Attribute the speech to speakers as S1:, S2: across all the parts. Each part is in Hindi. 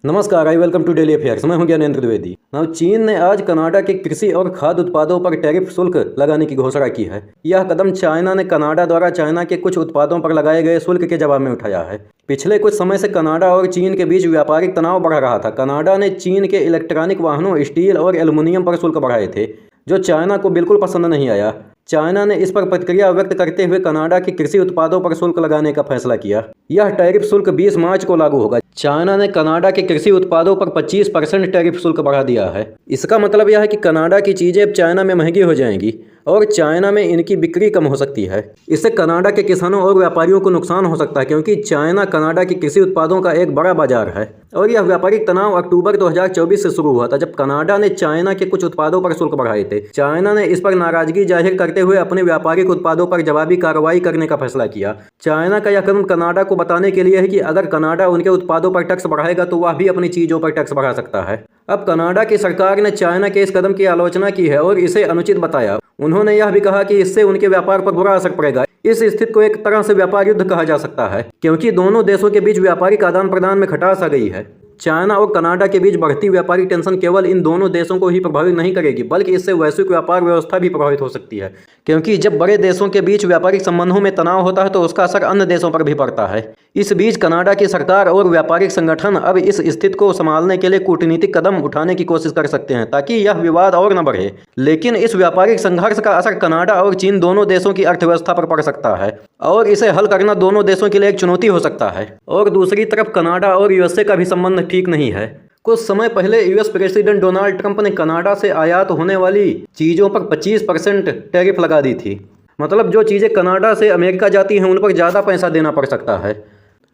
S1: नमस्कार, I welcome to daily affairs. मैं हूं ज्ञानेंद्र द्विवेदी। नाउ चीन ने आज कनाडा के कृषि और खाद्य उत्पादों पर टैरिफ शुल्क लगाने की घोषणा की है। यह कदम चाइना ने कनाडा द्वारा चाइना के कुछ उत्पादों पर लगाए गए शुल्क के जवाब में उठाया है। पिछले कुछ समय से कनाडा और चीन के बीच व्यापारिक तनाव बढ़ रहा था। कनाडा ने चीन के इलेक्ट्रॉनिक वाहनों, स्टील और एल्युमिनियम पर शुल्क बढ़ाए थे, जो चाइना को बिल्कुल पसंद नहीं आया। चाइना ने इस पर प्रतिक्रिया व्यक्त करते हुए कनाडा के कृषि उत्पादों पर शुल्क लगाने का फैसला किया। यह टैरिफ शुल्क 20 मार्च को लागू होगा। चाइना ने कनाडा के कृषि उत्पादों पर 25% टैरिफ शुल्क बढ़ा दिया है। इसका मतलब यह है कि कनाडा की चीजें अब चाइना में महंगी हो जाएंगी और चाइना में इनकी बिक्री कम हो सकती है। इससे कनाडा के किसानों और व्यापारियों को नुकसान हो सकता है, क्योंकि चाइना कनाडा के कृषि उत्पादों का एक बड़ा बाजार है। और यह व्यापारिक तनाव अक्टूबर 2024 से शुरू हुआ था, जब कनाडा ने चाइना के कुछ उत्पादों पर शुल्क बढ़ाए थे। चाइना ने इस पर नाराजगी जाहिर करते हुए अपने व्यापारिक उत्पादों पर जवाबी कार्रवाई करने का फैसला किया। चाइना का यह कदम कनाडा को बताने के लिए है कि अगर कनाडा उनके उत्पादों पर टैक्स बढ़ाएगा तो वह भी अपनी चीजों पर टैक्स बढ़ा सकता है। अब कनाडा की सरकार ने चाइना के इस कदम की आलोचना की है और इसे अनुचित बताया। उन्होंने यह भी कहा कि इससे उनके व्यापार पर बुरा असर पड़ेगा। इस स्थिति को एक तरह से व्यापार युद्ध कहा जा सकता है, क्योंकि दोनों देशों के बीच व्यापारिक आदान प्रदान में खटास आ गई है। चाइना और कनाडा के बीच बढ़ती व्यापारिक टेंशन केवल इन दोनों देशों को ही प्रभावित नहीं करेगी, बल्कि इससे वैश्विक व्यापार व्यवस्था भी प्रभावित हो सकती है, क्योंकि जब बड़े देशों के बीच व्यापारिक संबंधों में तनाव होता है तो उसका असर अन्य देशों पर भी पड़ता है। इस बीच कनाडा की सरकार और व्यापारिक संगठन अब इस स्थिति को संभालने के लिए कूटनीतिक कदम उठाने की कोशिश कर सकते हैं, ताकि यह विवाद और न बढ़े। लेकिन इस व्यापारिक संघर्ष का असर कनाडा और चीन दोनों देशों की अर्थव्यवस्था पर पड़ सकता है और इसे हल करना दोनों देशों के लिए एक चुनौती हो सकता है। और दूसरी तरफ कनाडा और यूएसए का भी संबंध ठीक नहीं है। कुछ समय पहले यूएस प्रेसिडेंट डोनाल्ड ट्रंप ने कनाडा से आयात होने वाली चीज़ों पर 25% टैरिफ लगा दी थी। मतलब जो चीज़ें कनाडा से अमेरिका जाती हैं उन पर ज़्यादा पैसा देना पड़ सकता है।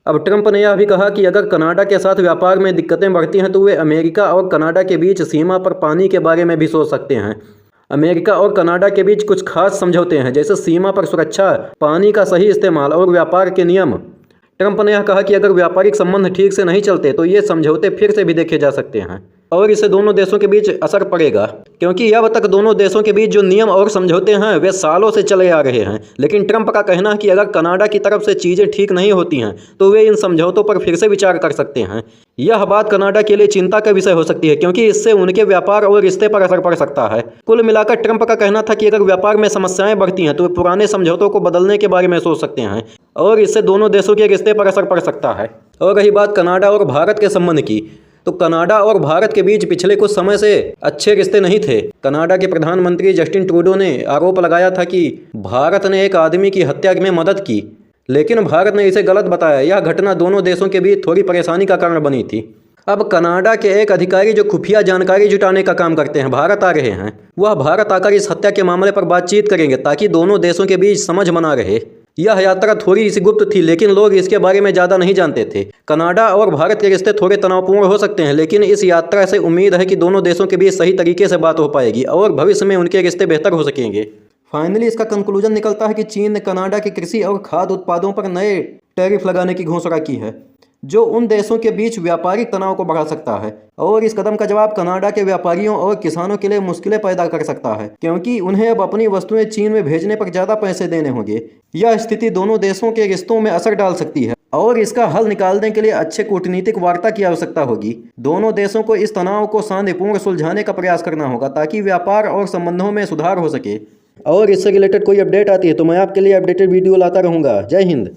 S1: अब ट्रंप ने यह भी कहा कि अगर कनाडा के साथ व्यापार में दिक्कतें बढ़ती हैं तो वे अमेरिका और कनाडा के बीच सीमा पर पानी के बारे में भी सोच सकते हैं। अमेरिका और कनाडा के बीच कुछ खास समझौते हैं, जैसे सीमा पर सुरक्षा, पानी का सही इस्तेमाल और व्यापार के नियम। ट्रंप ने यह कहा कि अगर व्यापारिक संबंध ठीक से नहीं चलते तो ये समझौते फिर से भी देखे जा सकते हैं और इससे दोनों देशों के बीच असर पड़ेगा, क्योंकि अब तक दोनों देशों के बीच जो नियम और समझौते हैं वे सालों से चले आ रहे हैं। लेकिन ट्रंप का कहना है कि अगर कनाडा की तरफ से चीज़ें ठीक नहीं होती हैं तो वे इन समझौतों पर फिर से विचार कर सकते हैं। यह बात कनाडा के लिए चिंता का विषय हो सकती है, क्योंकि इससे उनके व्यापार और रिश्ते पर असर पड़ सकता है। कुल मिलाकर ट्रंप का कहना था कि अगर व्यापार में समस्याएं बढ़ती हैं तो वे पुराने समझौतों को बदलने के बारे में सोच सकते हैं और इससे दोनों देशों के रिश्ते पर असर पड़ सकता है। और रही बात कनाडा और भारत के संबंध की, तो कनाडा और भारत के बीच पिछले कुछ समय से अच्छे रिश्ते नहीं थे। कनाडा के प्रधानमंत्री जस्टिन ट्रूडो ने आरोप लगाया था कि भारत ने एक आदमी की हत्या में मदद की, लेकिन भारत ने इसे गलत बताया। यह घटना दोनों देशों के बीच थोड़ी परेशानी का कारण बनी थी। अब कनाडा के एक अधिकारी जो खुफिया जानकारी जुटाने का काम करते हैं भारत आ रहे हैं। वह भारत आकर इस हत्या के मामले पर बातचीत करेंगे, ताकि दोनों देशों के बीच समझ बना रहे। यह यात्रा थोड़ी सी गुप्त थी, लेकिन लोग इसके बारे में ज़्यादा नहीं जानते थे। कनाडा और भारत के रिश्ते थोड़े तनावपूर्ण हो सकते हैं, लेकिन इस यात्रा से उम्मीद है कि दोनों देशों के बीच सही तरीके से बात हो पाएगी और भविष्य में उनके रिश्ते बेहतर हो सकेंगे। फाइनली इसका कंक्लूजन निकलता है कि चीन ने कनाडा के कृषि और खाद्य उत्पादों पर नए टैरिफ लगाने की घोषणा की है, जो उन देशों के बीच व्यापारिक तनाव को बढ़ा सकता है। और इस कदम का जवाब कनाडा के व्यापारियों और किसानों के लिए मुश्किलें पैदा कर सकता है, क्योंकि उन्हें अब अपनी वस्तुएं चीन में भेजने पर ज़्यादा पैसे देने होंगे। यह स्थिति दोनों देशों के रिश्तों में असर डाल सकती है और इसका हल निकालने के लिए अच्छे कूटनीतिक वार्ता की आवश्यकता होगी। दोनों देशों को इस तनाव को शांतिपूर्ण सुलझाने का प्रयास करना होगा, ताकि व्यापार और संबंधों में सुधार हो सके। और इससे रिलेटेड कोई अपडेट आती है तो मैं आपके लिए अपडेटेड वीडियो लाता रहूँगा। जय हिंद।